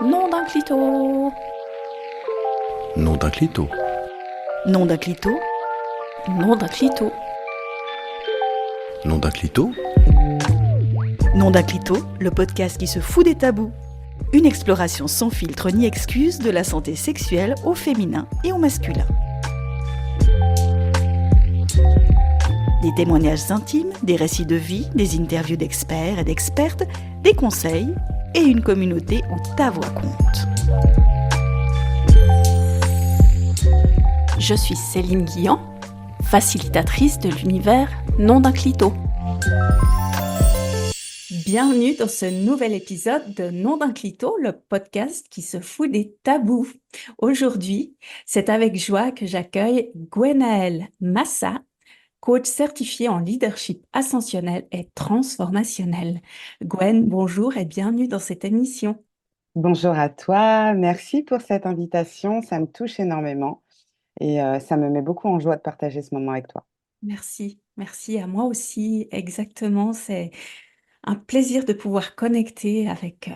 Nom d'un clito. Nom d'un clito. Nom d'un clito. Nom d'un clito. Nom d'un clito. Nom d'un clito, le podcast qui se fout des tabous. Une exploration sans filtre ni excuse de la santé sexuelle au féminin et au masculin. Des témoignages intimes, des récits de vie, des interviews d'experts et d'expertes, des conseils et une communauté où ta voix compte. Je suis Céline Guillan, facilitatrice de l'univers Nom d'un clito. Bienvenue dans ce nouvel épisode de Nom d'un clito, le podcast qui se fout des tabous. Aujourd'hui, c'est avec joie que j'accueille Gwenaëlle Massa, coach certifiée en leadership ascensionnel et transformationnel. Gwen, bonjour et bienvenue dans cette émission. Bonjour à toi, merci pour cette invitation, ça me touche énormément et ça me met beaucoup en joie de partager ce moment avec toi. Merci à moi aussi, exactement. C'est un plaisir de pouvoir connecter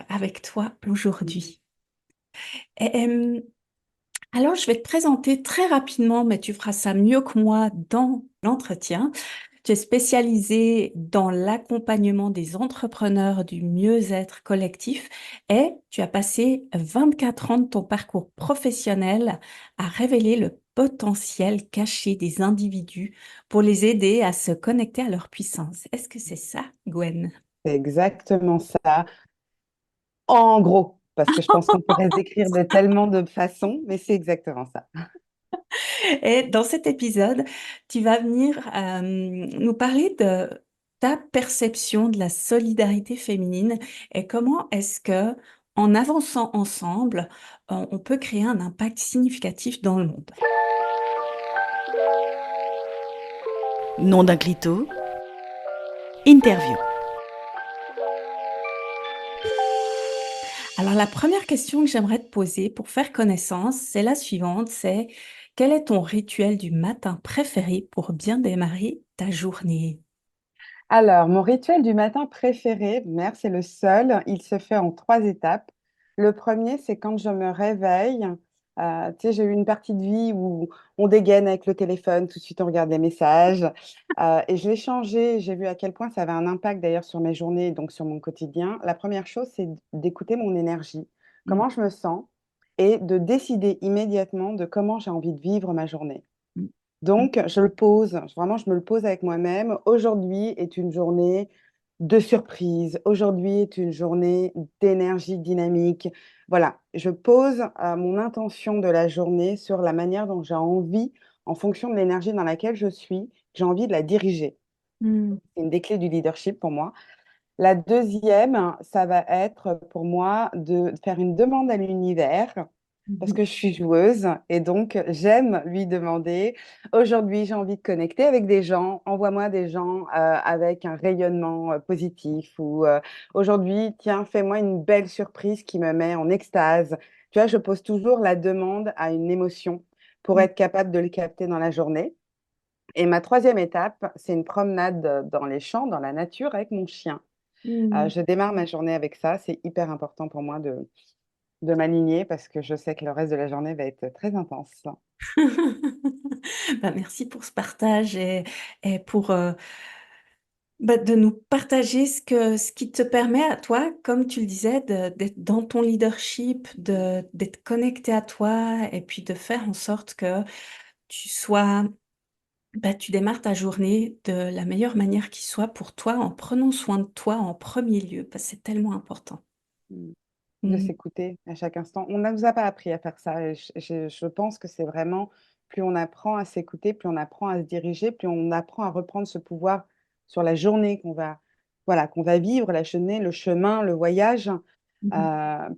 avec toi aujourd'hui. Et, alors, je vais te présenter très rapidement, mais tu feras ça mieux que moi dans l'entretien. Tu es spécialisée dans l'accompagnement des entrepreneurs du mieux-être collectif et tu as passé 24 ans de ton parcours professionnel à révéler le potentiel caché des individus pour les aider à se connecter à leur puissance. Est-ce que c'est ça, Gwen? C'est exactement ça, en gros, parce que je pense qu'on pourrait se décrire de tellement de façons, mais c'est exactement ça. Et dans cet épisode, tu vas venir nous parler de ta perception de la solidarité féminine et comment est-ce que, en avançant ensemble, on peut créer un impact significatif dans le monde. Nom d'un clito. Interview. Alors la première question que j'aimerais te poser pour faire connaissance, c'est la suivante, c'est quel est ton rituel du matin préféré pour bien démarrer ta journée? Alors, mon rituel du matin préféré, mère, c'est le seul, il se fait en 3 étapes. Le premier, c'est quand je me réveille. Tu sais, j'ai eu une partie de vie où on dégaine avec le téléphone, tout de suite on regarde les messages. Et je l'ai changé, j'ai vu à quel point ça avait un impact d'ailleurs sur mes journées, et donc sur mon quotidien. La première chose, c'est d'écouter mon énergie, Mm, comment je me sens, et de décider immédiatement de comment j'ai envie de vivre ma journée. mm, mm, Donc, je le pose, vraiment, je me le pose avec moi-même. Aujourd'hui est une journée de surprise. Aujourd'hui est une journée d'énergie dynamique. Voilà, je pose mon intention de la journée sur la manière dont j'ai envie, en fonction de l'énergie dans laquelle je suis, j'ai envie de la diriger. mm. C'est une des clés du leadership pour moi. La deuxième, ça va être pour moi de faire une demande à l'univers parce Mhm. que je suis joueuse et donc j'aime lui demander, aujourd'hui j'ai envie de connecter avec des gens, envoie-moi des gens avec un rayonnement positif ou aujourd'hui, tiens, fais-moi une belle surprise qui me met en extase. Tu vois, je pose toujours la demande à une émotion pour être capable de le capter dans la journée. Et ma troisième étape, c'est une promenade dans les champs, dans la nature avec mon chien. Mm. Je démarre ma journée avec ça. C'est hyper important pour moi de m'aligner parce que je sais que le reste de la journée va être très intense. Bah, merci pour ce partage et pour bah, de nous partager ce qui te permet à toi, comme tu le disais, d'être dans ton leadership, d'être connecté à toi et puis de faire en sorte que tu sois, bah, tu démarres ta journée de la meilleure manière qui soit pour toi en prenant soin de toi en premier lieu, parce que c'est tellement important. Mm. De Mm. s'écouter à chaque instant. On ne nous a pas appris à faire ça. Et je pense que c'est vraiment, plus on apprend à s'écouter, plus on apprend à se diriger, plus on apprend à reprendre ce pouvoir sur la journée voilà, qu'on va vivre, la journée, le chemin, le voyage. Mhm. Euh,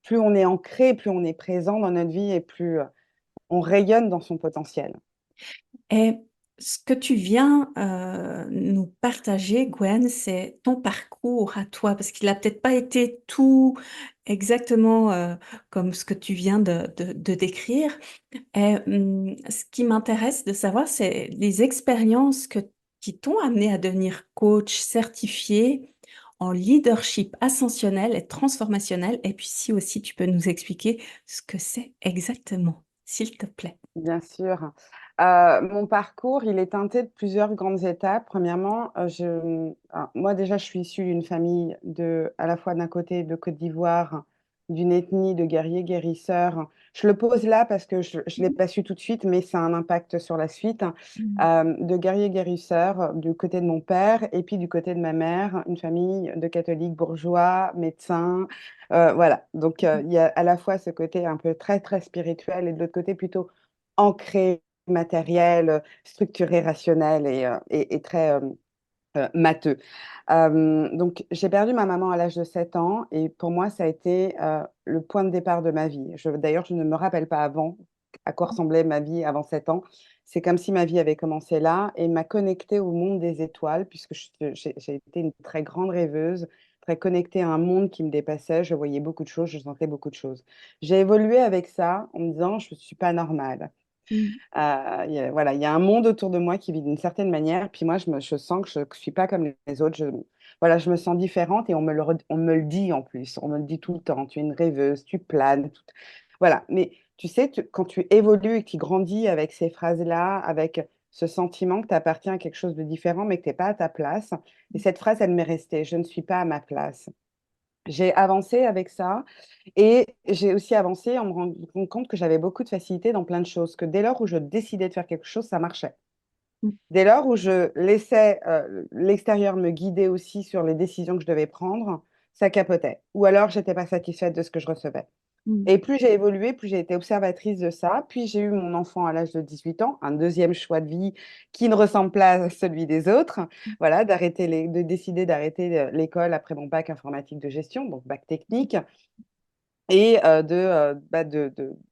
Plus on est ancré, plus on est présent dans notre vie et plus on rayonne dans son potentiel. Et ce que tu viens nous partager, Gwen, c'est ton parcours à toi, parce qu'il n'a peut-être pas été tout exactement comme ce que tu viens de décrire. Et ce qui m'intéresse de savoir, c'est les expériences qui t'ont amené à devenir coach certifié en leadership ascensionnel et transformationnel. Et puis si aussi tu peux nous expliquer ce que c'est exactement, s'il te plaît. Bien sûr. Mon parcours, il est teinté de plusieurs grandes étapes. Premièrement, moi déjà, je suis issue d'une famille à la fois d'un côté de Côte d'Ivoire, d'une ethnie de guerriers guérisseurs. Je le pose là parce que je ne l'ai pas su tout de suite, mais ça a un impact sur la suite. Mhm. De guerriers guérisseurs du côté de mon père et puis du côté de ma mère, une famille de catholiques bourgeois, médecins. Voilà. Donc, il y a à la fois ce côté un peu très, très spirituel et de l'autre côté plutôt ancré, matériel, structuré, rationnel et très matheux. Donc, j'ai perdu ma maman à l'âge de 7 ans et pour moi, ça a été le point de départ de ma vie. D'ailleurs, je ne me rappelle pas avant à quoi ressemblait ma vie avant 7 ans. C'est comme si ma vie avait commencé là et m'a connectée au monde des étoiles, puisque j'ai été une très grande rêveuse, très connectée à un monde qui me dépassait. Je voyais beaucoup de choses, je sentais beaucoup de choses. J'ai évolué avec ça en me disant, je ne suis pas normale. Mhm. Voilà, il y a un monde autour de moi qui vit d'une certaine manière. Puis moi, je sens que je ne suis pas comme les autres. Voilà, je me sens différente et on me le dit en plus. On me le dit tout le temps. Tu es une rêveuse, tu planes. Voilà. Mais tu sais, quand tu évolues et que tu grandis avec ces phrases-là, avec ce sentiment que tu appartiens à quelque chose de différent, mais que tu n'es pas à ta place. Et cette phrase, elle m'est restée. Je ne suis pas à ma place. J'ai avancé avec ça et j'ai aussi avancé en me rendant compte que j'avais beaucoup de facilité dans plein de choses, que dès lors où je décidais de faire quelque chose, ça marchait. Dès lors où je laissais l'extérieur me guider aussi sur les décisions que je devais prendre, ça capotait. Ou alors, j'étais pas satisfaite de ce que je recevais. Mhm. Et plus j'ai évolué, plus j'ai été observatrice de ça. Puis j'ai eu mon enfant à l'âge de 18 ans, un deuxième choix de vie qui ne ressemble pas à celui des autres. Voilà, de décider d'arrêter l'école après mon bac informatique de gestion, donc bac technique, et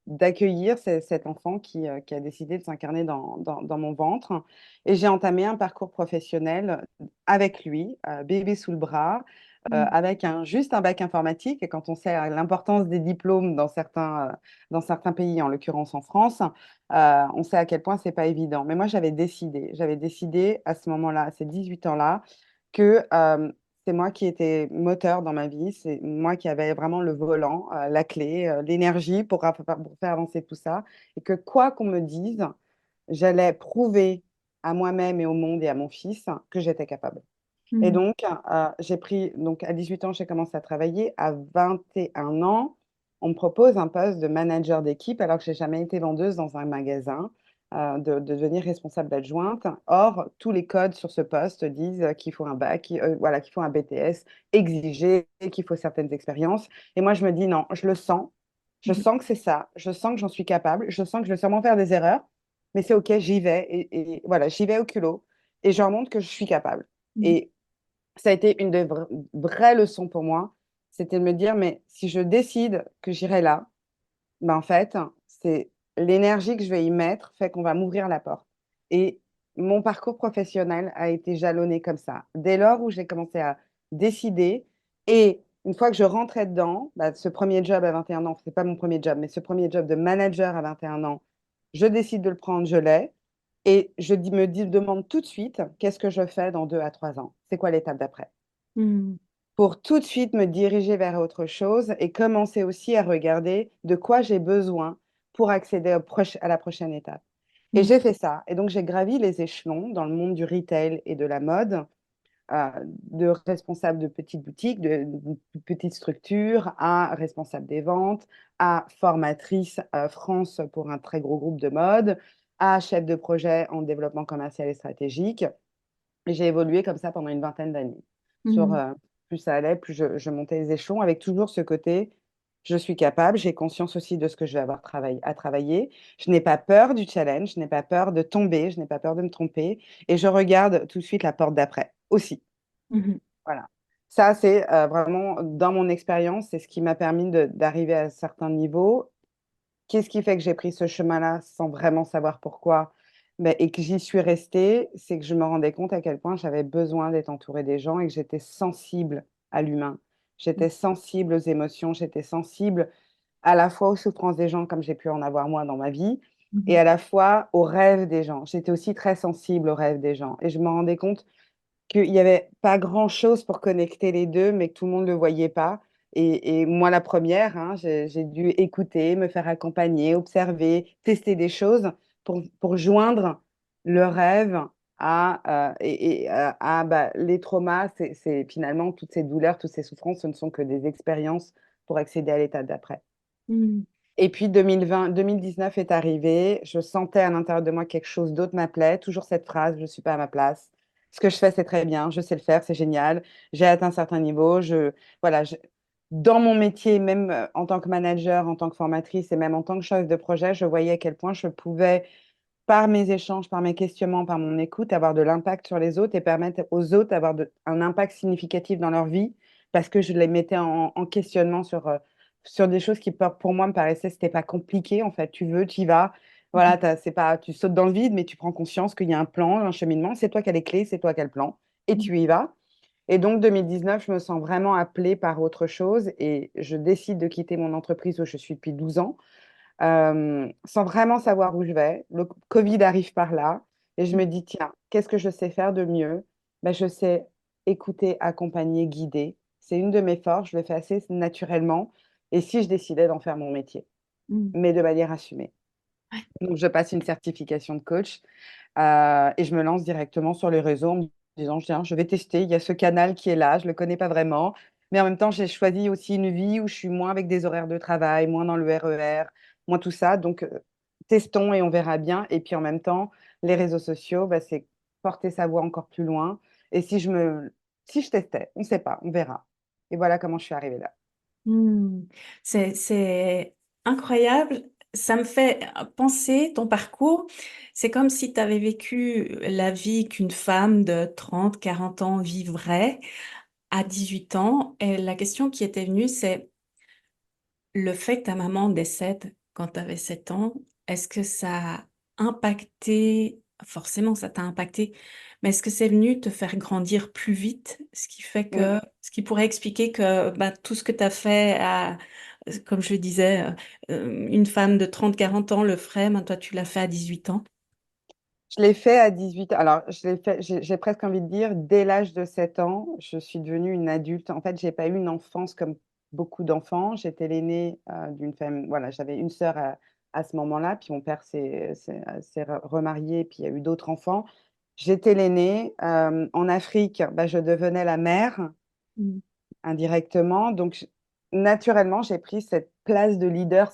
d'accueillir cet enfant qui a décidé de s'incarner dans mon ventre. Et j'ai entamé un parcours professionnel avec lui, bébé sous le bras, Mhm. avec juste un bac informatique. Et quand on sait l'importance des diplômes dans certains pays, en l'occurrence en France, on sait à quel point c'est pas évident. Mais moi, j'avais décidé à ce moment-là, à ces 18 ans-là, que c'est moi qui étais moteur dans ma vie, c'est moi qui avais vraiment le volant, la clé, l'énergie pour faire avancer tout ça. Et que quoi qu'on me dise, j'allais prouver à moi-même et au monde et à mon fils que j'étais capable. Et Mhm. donc, donc à 18 ans, j'ai commencé à travailler. À 21 ans, on me propose un poste de manager d'équipe alors que j'ai jamais été vendeuse dans un magasin, de devenir responsable adjointe. Or, tous les codes sur ce poste disent qu'il faut un bac, voilà, qu'il faut un BTS exigé, qu'il faut certaines expériences. Et moi, je me dis non, je le sens. Je Mhm. sens que c'est ça. Je sens que j'en suis capable. Je sens que je vais sûrement faire des erreurs. Mais c'est OK, j'y vais. Et voilà, j'y vais au culot. Et je leur montre que je suis capable. Mhm. Et ça a été une des vraies leçons pour moi, c'était de me dire, mais si je décide que j'irai là, ben en fait, c'est l'énergie que je vais y mettre fait qu'on va m'ouvrir la porte. Et mon parcours professionnel a été jalonné comme ça. Dès lors où j'ai commencé à décider, et une fois que je rentrais dedans, bah, ce premier job à 21 ans, ce n'est pas mon premier job, mais ce premier job de manager à 21 ans, je décide de le prendre, je l'ai. Et demande tout de suite, qu'est-ce que je fais dans 2 à 3 ans? C'est quoi l'étape d'après? Mhm. Pour tout de suite me diriger vers autre chose et commencer aussi à regarder de quoi j'ai besoin pour accéder à la prochaine étape. Et Mhm. j'ai fait ça. Et donc, j'ai gravi les échelons dans le monde du retail et de la mode, de responsable de petites boutiques, de petites structures, à responsable des ventes, à formatrice France pour un très gros groupe de mode, à chef de projet en développement commercial et stratégique. Et j'ai évolué comme ça pendant une vingtaine d'années. Sur, Mhm. plus ça allait, plus je montais les échelons, avec toujours ce côté, je suis capable, j'ai conscience aussi de ce que je vais avoir à travailler. Je n'ai pas peur du challenge, je n'ai pas peur de tomber, je n'ai pas peur de me tromper. Et je regarde tout de suite la porte d'après aussi. Mhm. Voilà. Ça, c'est vraiment, dans mon expérience, c'est ce qui m'a permis d'arriver à certains niveaux. Qu'est-ce qui fait que j'ai pris ce chemin-là sans vraiment savoir pourquoi? Et que j'y suis restée, c'est que je me rendais compte à quel point j'avais besoin d'être entourée des gens et que j'étais sensible à l'humain. J'étais sensible aux émotions, j'étais sensible à la fois aux souffrances des gens, comme j'ai pu en avoir moi dans ma vie, et Mhm. à la fois aux rêves des gens. J'étais aussi très sensible aux rêves des gens. Et je me rendais compte qu'il y avait pas grand-chose pour connecter les 2, mais que tout le monde le voyait pas. Et moi, la première, hein, j'ai dû écouter, me faire accompagner, observer, tester des choses pour joindre le rêve à les traumas. C'est finalement toutes ces douleurs, toutes ces souffrances, ce ne sont que des expériences pour accéder à l'état d'après. Mm. Et puis 2020, 2019 est arrivé, je sentais à l'intérieur de moi quelque chose d'autre m'appelait, toujours cette phrase, je ne suis pas à ma place. Ce que je fais, c'est très bien, je sais le faire, c'est génial. J'ai atteint un certain niveau. Voilà, dans mon métier, même en tant que manager, en tant que formatrice et même en tant que chef de projet, je voyais à quel point je pouvais, par mes échanges, par mes questionnements, par mon écoute, avoir de l'impact sur les autres et permettre aux autres d'avoir un impact significatif dans leur vie parce que je les mettais en questionnement sur des choses qui, pour moi, me paraissaient, c'était pas compliqué. En fait, tu veux, tu y vas. Voilà, c'est pas, tu sautes dans le vide, mais tu prends conscience qu'il y a un plan, un cheminement. C'est toi qui as les clés, c'est toi qui as le plan et tu y vas. Et donc, 2019, je me sens vraiment appelée par autre chose et je décide de quitter mon entreprise où je suis depuis 12 ans sans vraiment savoir où je vais. Le Covid arrive par là et je me dis, tiens, qu'est-ce que je sais faire de mieux? Ben, je sais écouter, accompagner, guider. C'est une de mes forces, je le fais assez naturellement. Et si je décidais d'en faire mon métier, Mm. mais de manière assumée. Ouais. Donc, je passe une certification de coach et je me lance directement sur les réseaux en me disant, tiens, je vais tester, il y a ce canal qui est là, je ne le connais pas vraiment. Mais en même temps, j'ai choisi aussi une vie où je suis moins avec des horaires de travail, moins dans le RER, moins tout ça. Donc, testons et on verra bien. Et puis en même temps, les réseaux sociaux, bah, c'est porter sa voix encore plus loin. Et si je testais, on ne sait pas, on verra. Et voilà comment je suis arrivée là. Mm. C'est incroyable. Ça me fait penser, ton parcours, c'est comme si tu avais vécu la vie qu'une femme de 30, 40 ans vivrait à 18 ans. Et la question qui était venue, c'est le fait que ta maman décède quand tu avais 7 ans, est-ce que ça a impacté, forcément ça t'a impacté, mais est-ce que c'est venu te faire grandir plus vite, ce qui fait Mm. que, ce qui pourrait expliquer que bah, tout ce que tu as fait comme je disais, une femme de 30, 40 ans le ferait, ben, toi tu l'as fait à 18 ans. Je l'ai fait à 18 ans. Alors, je l'ai fait, j'ai presque envie de dire, dès l'âge de 7 ans, je suis devenue une adulte. En fait, j'ai pas eu une enfance comme beaucoup d'enfants. J'étais l'aînée d'une famille. Voilà, j'avais une sœur à ce moment-là, puis mon père s'est remarié, puis il y a eu d'autres enfants. J'étais l'aînée. En Afrique, bah, je devenais la mère Mm. indirectement. Donc, naturellement, j'ai pris cette place de leader,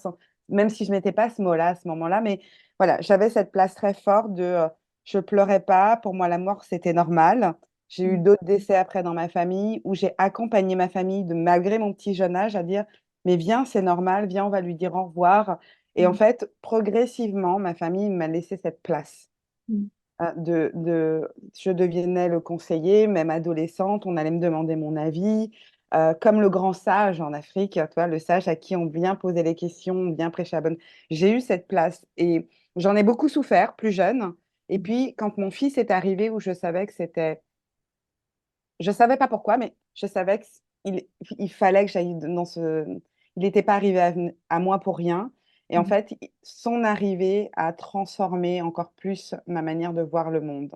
même si je ne mettais pas ce mot-là à ce moment-là. Mais voilà, j'avais cette place très forte de je pleurais pas. Pour moi, la mort, c'était normal. J'ai eu Mm. d'autres décès après dans ma famille où j'ai accompagné ma famille, malgré mon petit jeune âge, à dire, mais viens, c'est normal, viens, on va lui dire au revoir. Et en Mm. fait, progressivement, ma famille m'a laissé cette place Mm. je devenais le conseiller, même adolescente, on allait me demander mon avis. Comme le grand sage en Afrique, tu vois, le sage à qui on vient poser les questions, on vient prêcher la bonne. J'ai eu cette place et j'en ai beaucoup souffert plus jeune. Et puis, quand mon fils est arrivé, où je savais que c'était, je savais pas pourquoi, mais je savais il fallait que j'aille dans ce. Il n'était pas arrivé à moi pour rien. Et en Mm. fait, son arrivée a transformé encore plus ma manière de voir le monde.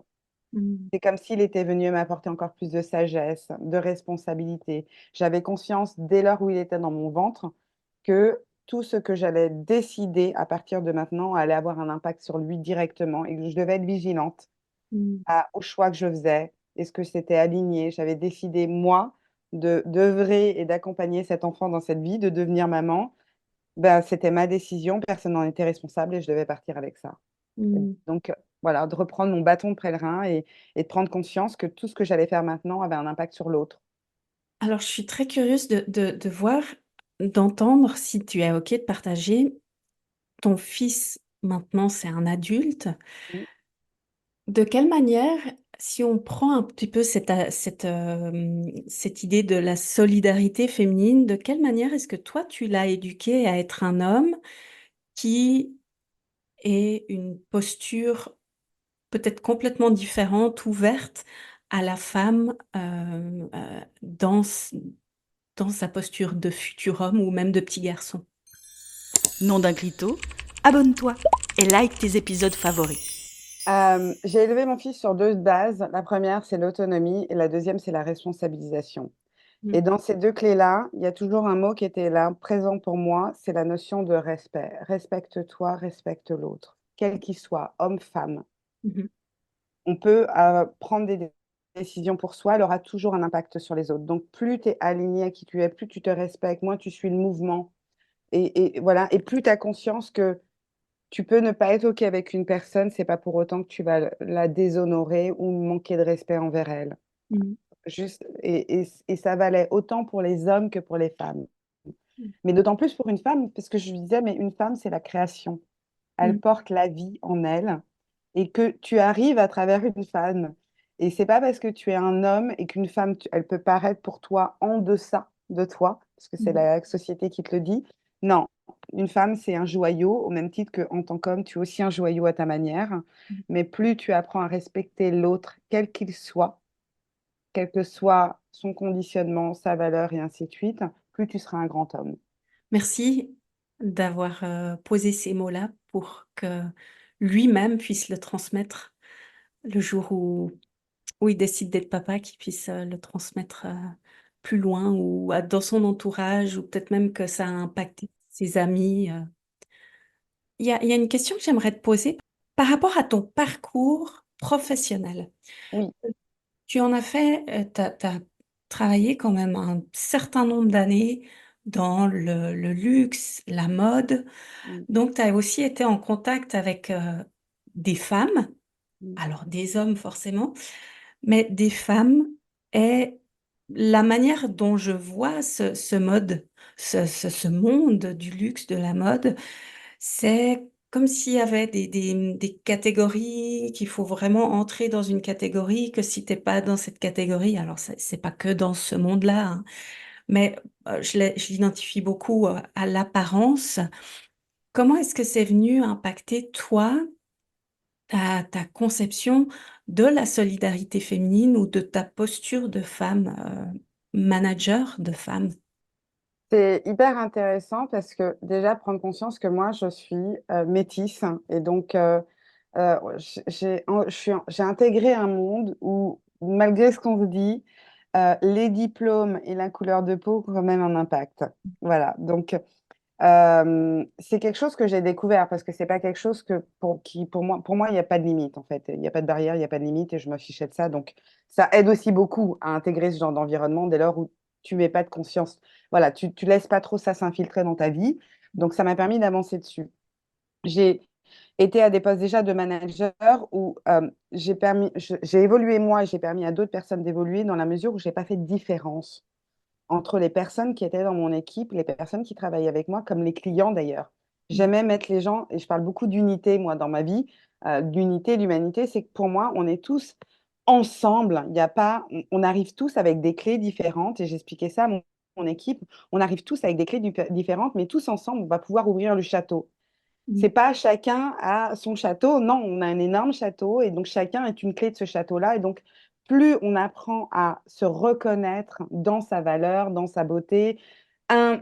Mm. C'est comme s'il était venu m'apporter encore plus de sagesse, de responsabilité. J'avais conscience dès lors où il était dans mon ventre que tout ce que j'allais décider à partir de maintenant allait avoir un impact sur lui directement et que je devais être vigilante Mm. aux choix que je faisais. Est-ce que c'était aligné? J'avais décidé, moi, d'œuvrer et d'accompagner cet enfant dans cette vie, de devenir maman. Ben, c'était ma décision, personne n'en était responsable et je devais partir avec ça. Mm. Donc, voilà, de reprendre mon bâton de pèlerin et de prendre conscience que tout ce que j'allais faire maintenant avait un impact sur l'autre. Alors, je suis très curieuse de voir, d'entendre si tu es OK de partager. Ton fils, maintenant, c'est un adulte. Mmh. De quelle manière, si on prend un petit peu cette idée de la solidarité féminine, de quelle manière est-ce que toi, tu l'as éduqué à être un homme qui ait une posture peut-être complètement différente, ouverte à la femme dans sa posture de futur homme ou même de petit garçon? Nom d'un clito, abonne-toi et like tes épisodes favoris. J'ai élevé mon fils sur deux bases. La première, c'est l'autonomie et la deuxième, c'est la responsabilisation. Et Mm, dans ces deux clés-là, il y a toujours un mot qui était là, présent pour moi, c'est la notion de respect. Respecte-toi, respecte l'autre, quel qu'il soit, homme, femme. mhm, On peut prendre des décisions pour soi, elle aura toujours un impact sur les autres. Donc, plus tu es aligné à qui tu es, plus tu te respectes, moins tu suis le mouvement. Et voilà, et plus tu as conscience que tu peux ne pas être OK avec une personne, c'est pas pour autant que tu vas la déshonorer ou manquer de respect envers elle. mm, Juste, et ça valait autant pour les hommes que pour les femmes. Mais d'autant plus pour une femme, parce que je lui disais, mais une femme, c'est la création. Elle mm, porte la vie en elle et que tu arrives à travers une femme. Et c'est pas parce que tu es un homme et qu'une femme, elle peut paraître pour toi en deçà de toi, parce que c'est mm, la société qui te le dit. Non, une femme, c'est un joyau, au même titre qu'en tant qu'homme, tu es aussi un joyau à ta manière. mm. Mais plus tu apprends à respecter l'autre, quel qu'il soit, quel que soit son conditionnement, sa valeur et ainsi de suite, plus tu seras un grand homme. Merci d'avoir posé ces mots-là pour que lui-même puisse le transmettre le jour où il décide d'être papa, qu'il puisse le transmettre plus loin ou dans son entourage ou peut-être même que ça a impacté ses amis. Il y a une question que j'aimerais te poser par rapport à ton parcours professionnel. Oui. Tu en as fait, t'as travaillé quand même un certain nombre d'années dans le luxe, la mode. Mm, Donc, tu as aussi été en contact avec des femmes, mm, alors des hommes forcément, mais des femmes. Et la manière dont je vois ce mode, ce monde du luxe, de la mode, c'est comme s'il y avait des catégories, qu'il faut vraiment entrer dans une catégorie, que si t'es pas dans cette catégorie, alors c'est pas que dans ce monde-là, hein, mais je l'identifie beaucoup à l'apparence. Comment est-ce que c'est venu impacter toi, ta conception de la solidarité féminine ou de ta posture de femme, manager de femme? C'est hyper intéressant parce que déjà prendre conscience que moi je suis métisse et donc j'ai intégré un monde où malgré ce qu'on se dit, les diplômes et la couleur de peau ont quand même un impact. Voilà, donc c'est quelque chose que j'ai découvert parce que c'est pas quelque chose que pour moi il n'y a pas de limite en fait, il n'y a pas de barrière, il n'y a pas de limite et je m'affichais de ça, donc ça aide aussi beaucoup à intégrer ce genre d'environnement dès lors où tu mets pas de conscience, voilà, tu laisses pas trop ça s'infiltrer dans ta vie, donc ça m'a permis d'avancer dessus. J'ai été à des postes déjà de manager où j'ai évolué moi et j'ai permis à d'autres personnes d'évoluer dans la mesure où j'ai pas fait de différence entre les personnes qui étaient dans mon équipe, les personnes qui travaillaient avec moi, comme les clients d'ailleurs. J'aimais mettre les gens, et je parle beaucoup d'unité, moi, dans ma vie, d'unité, l'humanité, c'est que pour moi, on est tous ensemble. Il n'y a pas, on arrive tous avec des clés différentes, et j'expliquais ça à mon équipe. On arrive tous avec des clés différentes, mais tous ensemble, on va pouvoir ouvrir le château. Mm, C'est pas chacun a son château, non, on a un énorme château et donc chacun est une clé de ce château-là. Et donc, plus on apprend à se reconnaître dans sa valeur, dans sa beauté, un,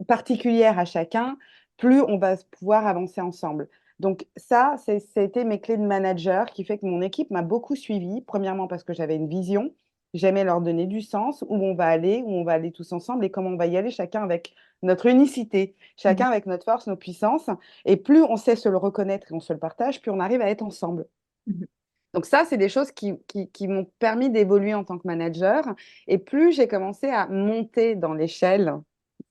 particulière à chacun, plus on va pouvoir avancer ensemble. Donc ça a été mes clés de manager qui fait que mon équipe m'a beaucoup suivi. Premièrement parce que j'avais une vision, j'aimais leur donner du sens, où on va aller tous ensemble et comment on va y aller, chacun avec notre unicité, mm, chacun avec notre force, nos puissances. Et plus on sait se le reconnaître et on se le partage, plus on arrive à être ensemble. mm, Donc ça, c'est des choses qui m'ont permis d'évoluer en tant que manager. Et plus j'ai commencé à monter dans l'échelle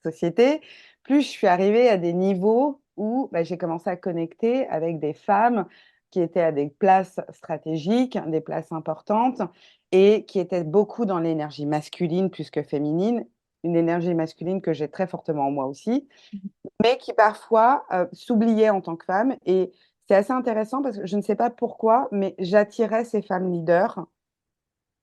de société, plus je suis arrivée à des niveaux où bah, j'ai commencé à connecter avec des femmes qui étaient à des places stratégiques, des places importantes, et qui étaient beaucoup dans l'énergie masculine plus que féminine, une énergie masculine que j'ai très fortement en moi aussi, mais qui parfois s'oubliaient en tant que femme. Et c'est assez intéressant parce que je ne sais pas pourquoi, mais j'attirais ces femmes leaders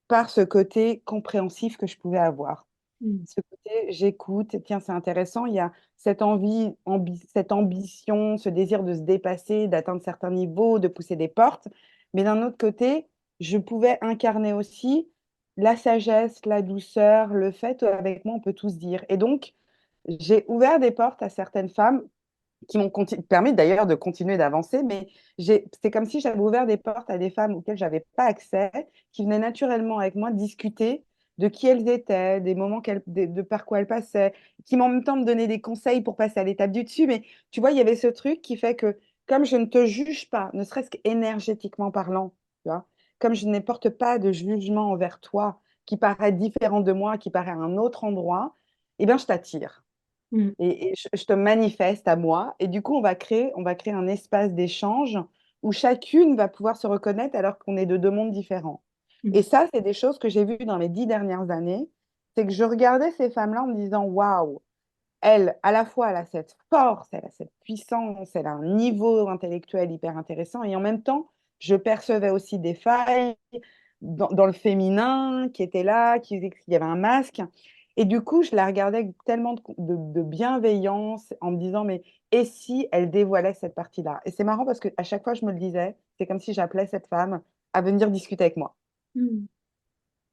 par ce côté compréhensif que je pouvais avoir. mm, Ce côté, j'écoute, tiens, c'est intéressant, il y a cette envie, cette ambition, ce désir de se dépasser, d'atteindre certains niveaux, de pousser des portes. Mais d'un autre côté, je pouvais incarner aussi la sagesse, la douceur, le fait qu'avec moi, on peut tous dire. Et donc, j'ai ouvert des portes à certaines femmes qui m'ont permis d'ailleurs de continuer d'avancer, mais c'est comme si j'avais ouvert des portes à des femmes auxquelles je n'avais pas accès, qui venaient naturellement avec moi discuter de qui elles étaient, des moments de par quoi elles passaient, qui en même temps me donnaient des conseils pour passer à l'étape du dessus. Mais tu vois, il y avait ce truc qui fait que comme je ne te juge pas, ne serait-ce qu'énergétiquement parlant, tu vois, comme je ne porte pas de jugement envers toi qui paraît différent de moi, qui paraît à un autre endroit, eh bien, je t'attire Mm. et je te manifeste à moi. Et du coup, on va créer un espace d'échange où chacune va pouvoir se reconnaître alors qu'on est de deux mondes différents. Et Mm. ça, c'est des choses que j'ai vues dans les 10 dernières années. C'est que je regardais ces femmes-là en me disant, waouh, elle, à la fois, elle a cette force, elle a cette puissance, elle a un niveau intellectuel hyper intéressant. Et en même temps, je percevais aussi des failles dans le féminin qui étaient là, qui disaient qu'il y avait un masque. Et du coup, je la regardais avec tellement de bienveillance en me disant, mais et si elle dévoilait cette partie-là? Et c'est marrant parce qu'à chaque fois, je me le disais, c'est comme si j'appelais cette femme à venir discuter avec moi. Mm.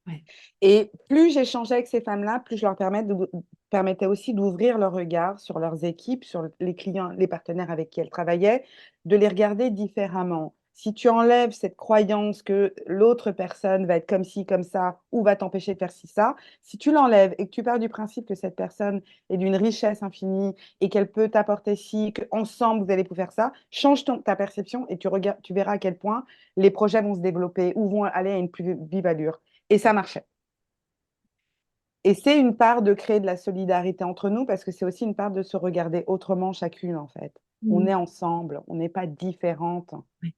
Ouais. Et plus j'échangeais avec ces femmes-là, plus je leur permettais aussi d'ouvrir leur regard sur leurs équipes, sur les clients, les partenaires avec qui elles travaillaient, de les regarder différemment. Si tu enlèves cette croyance que l'autre personne va être comme ci, comme ça, ou va t'empêcher de faire ci, ça, si tu l'enlèves et que tu pars du principe que cette personne est d'une richesse infinie et qu'elle peut t'apporter ci, qu'ensemble vous allez pouvoir faire ça, change ta perception et tu verras à quel point les projets vont se développer ou vont aller à une plus vive allure. Et ça marchait. Et c'est une part de créer de la solidarité entre nous parce que c'est aussi une part de se regarder autrement chacune, en fait. On Mm. est ensemble, on n'est pas différentes. Ouais.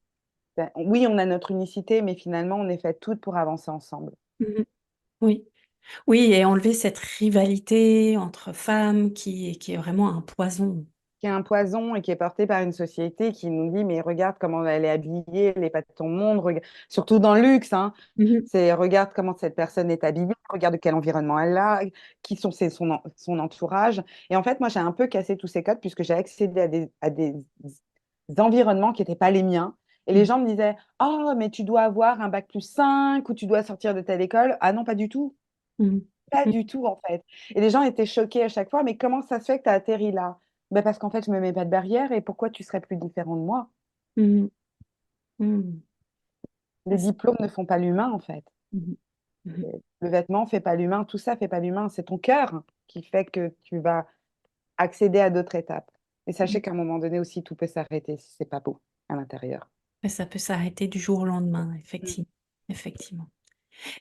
Oui, on a notre unicité, mais finalement, on est fait toutes pour avancer ensemble. Mhm. Oui. Oui, et enlever cette rivalité entre femmes qui est vraiment un poison. Qui est un poison et qui est porté par une société qui nous dit, mais regarde comment elle est habillée, elle n'est pas de ton monde, surtout dans le luxe, hein. Mhm. C'est regarde comment cette personne est habillée, regarde de quel environnement elle a, qui sont son entourage. Et en fait, moi, j'ai un peu cassé tous ces codes puisque j'ai accédé à des environnements qui n'étaient pas les miens. Et les gens me disaient, oh, mais tu dois avoir un bac plus 5 ou tu dois sortir de telle école. Ah non, pas du tout. Mhm. Pas du tout, en fait. Et les gens étaient choqués à chaque fois, mais comment ça se fait que tu as atterri là? Ben parce qu'en fait, je ne me mets pas de barrière et pourquoi tu serais plus différent de moi? Mhm. Mhm. Ah, Les diplômes ne font pas l'humain, en fait. mhm. Mhm. Le vêtement ne fait pas l'humain, tout ça ne fait pas l'humain. C'est ton cœur qui fait que tu vas accéder à d'autres étapes. Et sachez qu'à un moment donné aussi, tout peut s'arrêter si c'est pas beau à l'intérieur. Mais ça peut s'arrêter du jour au lendemain, Mm. effectivement. Effectivement.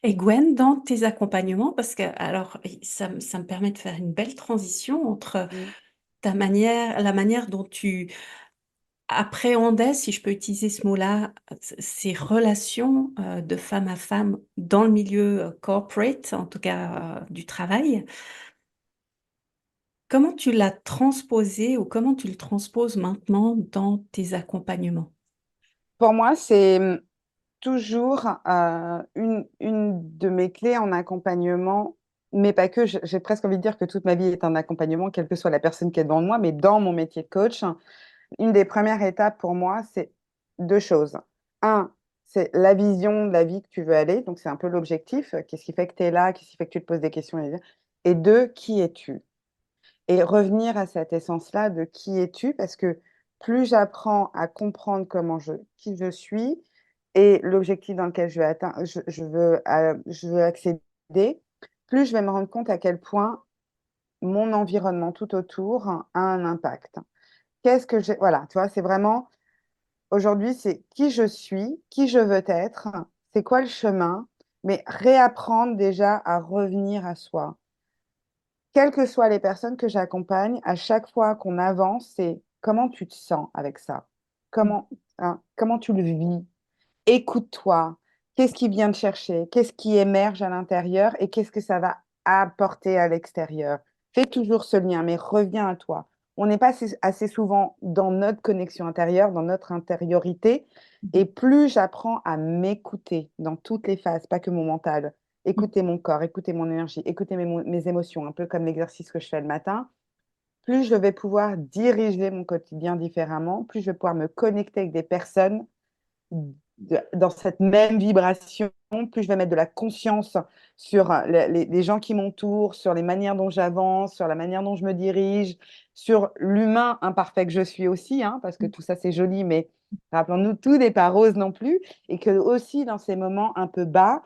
Et Gwen, dans tes accompagnements, parce que alors ça me permet de faire une belle transition entre Mm. la manière dont tu appréhendais, si je peux utiliser ce mot-là, ces relations de femme à femme dans le milieu corporate, en tout cas du travail. Comment tu l'as transposé ou comment tu le transposes maintenant dans tes accompagnements? Pour moi, c'est toujours une de mes clés en accompagnement, mais pas que. J'ai presque envie de dire que toute ma vie est un accompagnement, quelle que soit la personne qui est devant moi, mais dans mon métier de coach, une des premières étapes pour moi, c'est deux choses. Un, c'est la vision de la vie que tu veux aller, donc c'est un peu l'objectif. Qu'est-ce qui fait que tu es là? Qu'est-ce qui fait que tu te poses des questions? Et deux, qui es-tu? Et revenir à cette essence-là de qui es-tu, parce que plus j'apprends à comprendre qui je suis et l'objectif dans lequel je veux atteindre, je veux accéder, plus je vais me rendre compte à quel point mon environnement tout autour a un impact. Voilà, tu vois, c'est vraiment, aujourd'hui, c'est qui je suis, qui je veux être, c'est quoi le chemin, mais réapprendre déjà à revenir à soi. Quelles que soient les personnes que j'accompagne, à chaque fois qu'on avance, c'est comment tu te sens avec ça? Comment, comment tu le vis? Écoute-toi. Qu'est-ce qui vient te chercher? Qu'est-ce qui émerge à l'intérieur et qu'est-ce que ça va apporter à l'extérieur? Fais toujours ce lien, mais reviens à toi. On n'est pas assez souvent dans notre connexion intérieure, dans notre intériorité. Et plus j'apprends à m'écouter dans toutes les phases, pas que mon mental, écouter mon corps, écouter mon énergie, écouter mes émotions, un peu comme l'exercice que je fais le matin, plus je vais pouvoir diriger mon quotidien différemment, plus je vais pouvoir me connecter avec des personnes dans cette même vibration, plus je vais mettre de la conscience sur les gens qui m'entourent, sur les manières dont j'avance, sur la manière dont je me dirige, sur l'humain imparfait que je suis aussi, hein, parce que tout ça c'est joli, mais rappelons-nous, tout n'est pas rose non plus, et que aussi dans ces moments un peu bas,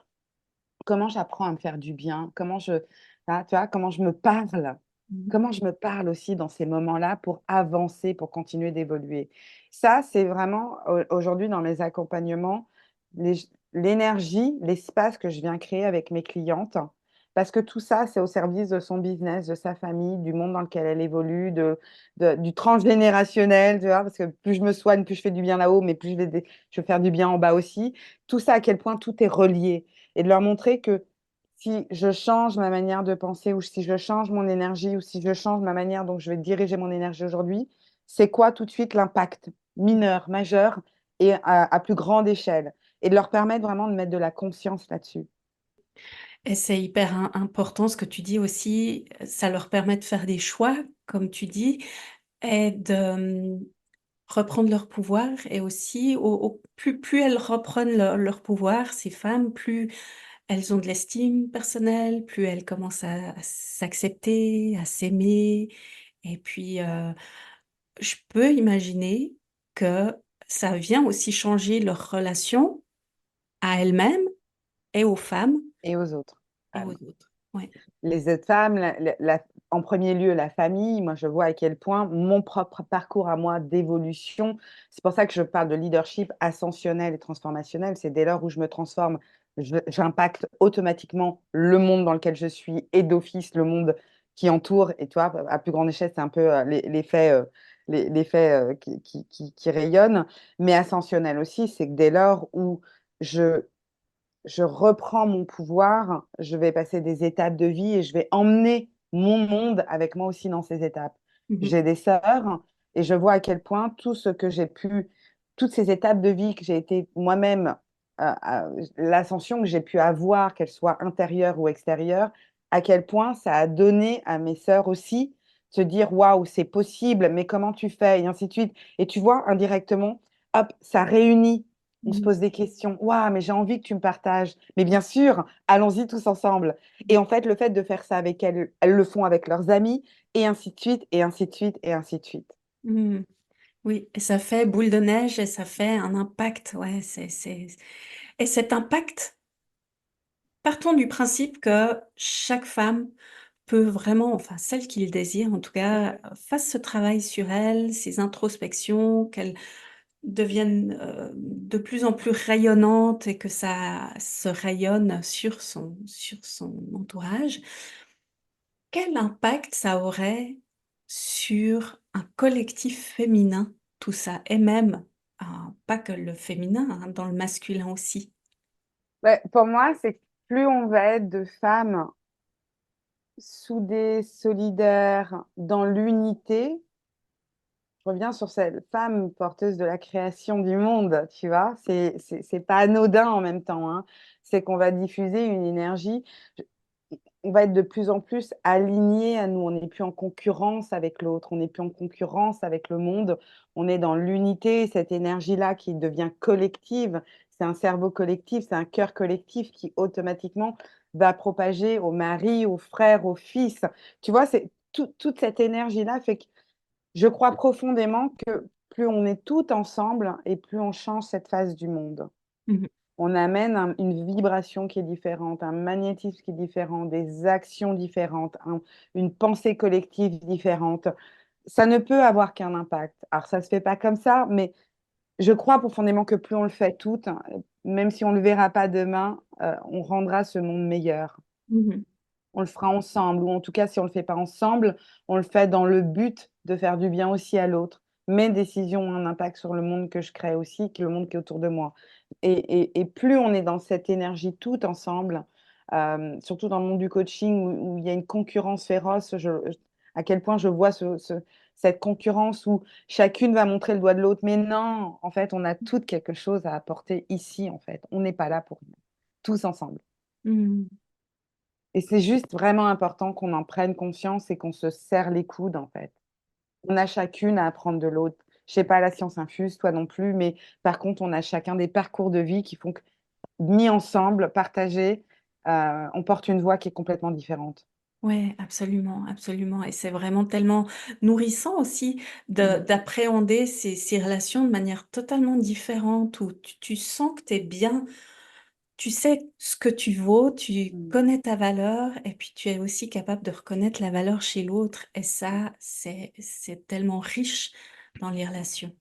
comment j'apprends à me faire du bien, hein, tu vois, Mhm. comment je me parle aussi dans ces moments-là pour avancer, pour continuer d'évoluer. Ça, c'est vraiment aujourd'hui dans mes accompagnements, l'énergie, l'espace que je viens créer avec mes clientes, parce que tout ça, c'est au service de son business, de sa famille, du monde dans lequel elle évolue, du transgénérationnel, tu vois, parce que plus je me soigne, plus je fais du bien là-haut, mais plus je vais faire du bien en bas aussi. Tout ça, à quel point tout est relié et de leur montrer que si je change ma manière de penser ou si je change mon énergie ou si je change ma manière dont je vais diriger mon énergie aujourd'hui, c'est quoi tout de suite l'impact mineur, majeur et à plus grande échelle et de leur permettre vraiment de mettre de la conscience là-dessus. Et c'est hyper important ce que tu dis aussi, ça leur permet de faire des choix, comme tu dis, et de reprendre leur pouvoir. Et aussi, plus elles reprennent leur pouvoir, ces femmes, plus elles ont de l'estime personnelle, plus elles commencent à s'accepter, à s'aimer. Et puis, je peux imaginer que ça vient aussi changer leur relation à elles-mêmes et aux femmes Et aux autres. et aux autres. Ouais. Les autres femmes, en premier lieu la famille, moi je vois à quel point mon propre parcours à moi d'évolution, c'est pour ça que je parle de leadership ascensionnel et transformationnel, c'est dès lors où je me transforme, j'impacte automatiquement le monde dans lequel je suis et d'office le monde qui entoure, et toi, à plus grande échelle, c'est un peu l'effet qui rayonnent, mais ascensionnel aussi, c'est que dès lors où je je reprends mon pouvoir, je vais passer des étapes de vie et je vais emmener mon monde avec moi aussi dans ces étapes. Mhm. J'ai des sœurs et je vois à quel point tout ce que j'ai pu, toutes ces étapes de vie que j'ai été moi-même, l'ascension que j'ai pu avoir, qu'elle soit intérieure ou extérieure, à quel point ça a donné à mes sœurs aussi se dire waouh, c'est possible, mais comment tu fais, et ainsi de suite. Et tu vois, indirectement, hop, ça réunit, on se Mhm. pose des questions. Waouh, mais j'ai envie que tu me partages. Mais bien sûr, allons-y tous ensemble. Et en fait, le fait de faire ça avec elles, elles le font avec leurs amis, et ainsi de suite, et ainsi de suite, et ainsi de suite. Mhm. Oui, et ça fait boule de neige et ça fait un impact. Ouais, Et cet impact, partons du principe que chaque femme peut vraiment, enfin celle qui le désire en tout cas, fasse ce travail sur elle, ces introspections, qu'elle devienne de plus en plus rayonnante et que ça se rayonne sur son entourage. Quel impact ça aurait sur un collectif féminin, tout ça, et même, pas que le féminin, hein, dans le masculin aussi. Ouais, pour moi, c'est que plus on va être de femmes soudées, solidaires, dans l'unité, je reviens sur cette femme porteuse de la création du monde, tu vois, c'est pas anodin en même temps, hein. C'est qu'on va diffuser une énergie. On va être de plus en plus alignés à nous. On n'est plus en concurrence avec l'autre, on n'est plus en concurrence avec le monde. On est dans l'unité, cette énergie-là qui devient collective. C'est un cerveau collectif, c'est un cœur collectif qui automatiquement va propager aux maris, aux frères, aux fils. Tu vois, toute cette énergie-là fait que je crois profondément que plus on est tout ensemble et plus on change cette phase du monde. Mhm. On amène une vibration qui est différente, un magnétisme qui est différent, des actions différentes, une pensée collective différente. Ça ne peut avoir qu'un impact. Alors, ça ne se fait pas comme ça, mais je crois profondément que plus on le fait toutes, même si on ne le verra pas demain, on rendra ce monde meilleur. Mhm. On le fera ensemble, ou en tout cas, si on ne le fait pas ensemble, on le fait dans le but de faire du bien aussi à l'autre. Mes décisions ont un impact sur le monde que je crée aussi, que le monde qui est autour de moi. Et plus on est dans cette énergie tout ensemble, surtout dans le monde du coaching où il y a une concurrence féroce, à quel point je vois cette concurrence où chacune va montrer le doigt de l'autre. Mais non, en fait, on a toutes quelque chose à apporter ici, en fait. On n'est pas là pour rien. Tous ensemble. Mhm. Et c'est juste vraiment important qu'on en prenne conscience et qu'on se serre les coudes, en fait. On a chacune à apprendre de l'autre. Je sais pas la science infuse, toi non plus, mais par contre, on a chacun des parcours de vie qui font que, mis ensemble, partagés, on porte une voix qui est complètement différente. Ouais, absolument, absolument et c'est vraiment tellement nourrissant aussi de Mmh. d'appréhender ces relations de manière totalement différente où tu sens que tu es bien, tu sais ce que tu vaux, tu Mmh. connais ta valeur et puis tu es aussi capable de reconnaître la valeur chez l'autre et ça, c'est tellement riche dans les relations.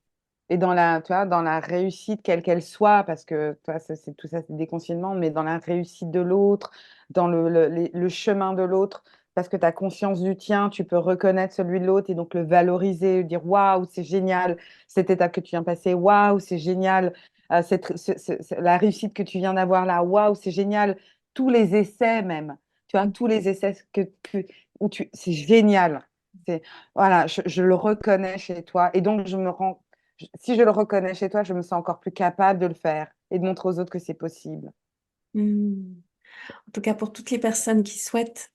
Et dans la tu vois, dans la réussite quelle qu'elle soit, parce que, tu vois, ça c'est tout ça, c'est des conditionnements, mais dans la réussite de l'autre, dans le chemin de l'autre, parce que tu as conscience du tien, tu peux reconnaître celui de l'autre et donc le valoriser, dire: «Waouh, c'est génial, cette étape que tu viens de passer. Waouh, c'est génial, cette ce la réussite que tu viens d'avoir là. Waouh, c'est génial». Tous les essais même, tu vois? Mmh. Tous les essais que où tu c'est génial. C'est voilà, je le reconnais chez toi et donc je me rends si je le reconnais chez toi, je me sens encore plus capable de le faire et de montrer aux autres que c'est possible. Mmh. En tout cas, pour toutes les personnes qui souhaitent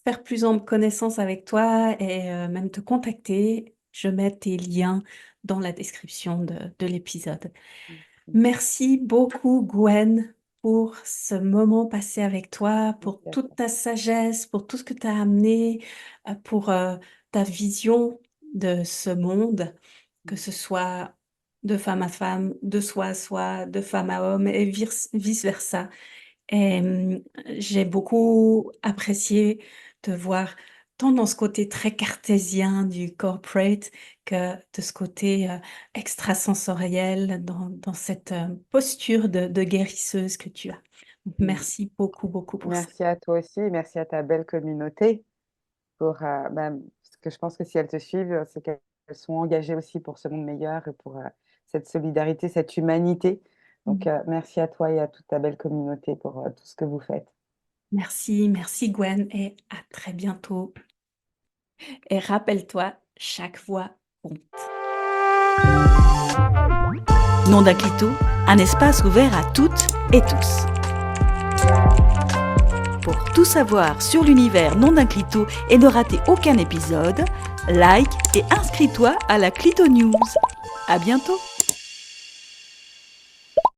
faire plus en connaissance avec toi et même te contacter, je mets tes liens dans la description de l'épisode. Merci. Merci beaucoup Gwen pour ce moment passé avec toi, pour Merci à toute toi. ta sagesse, pour tout ce que tu as amené, pour, ta vision de ce monde, que Mmh. ce soit de femme à femme, de soi à soi, de femme à homme et vice versa. Et j'ai beaucoup apprécié te voir tant dans ce côté très cartésien du corporate que de ce côté, extrasensoriel dans cette, posture de guérisseuse que tu as. Donc Mmh. merci beaucoup, beaucoup pour ça. Merci à toi aussi et merci à ta belle communauté pour, parce que je pense que si elles te suivent, c'est qu'elles sont engagées aussi pour ce monde meilleur et pour, cette solidarité, cette humanité. Donc, Mmh. merci à toi et à toute ta belle communauté pour, tout ce que vous faites. Merci, merci Gwen et à très bientôt et rappelle-toi, chaque voix compte. Nom d'un clito, un espace ouvert à toutes et tous. Pour tout savoir sur l'univers Non d'un clito et ne rater aucun épisode, like et inscris-toi à la Clito News. À bientôt!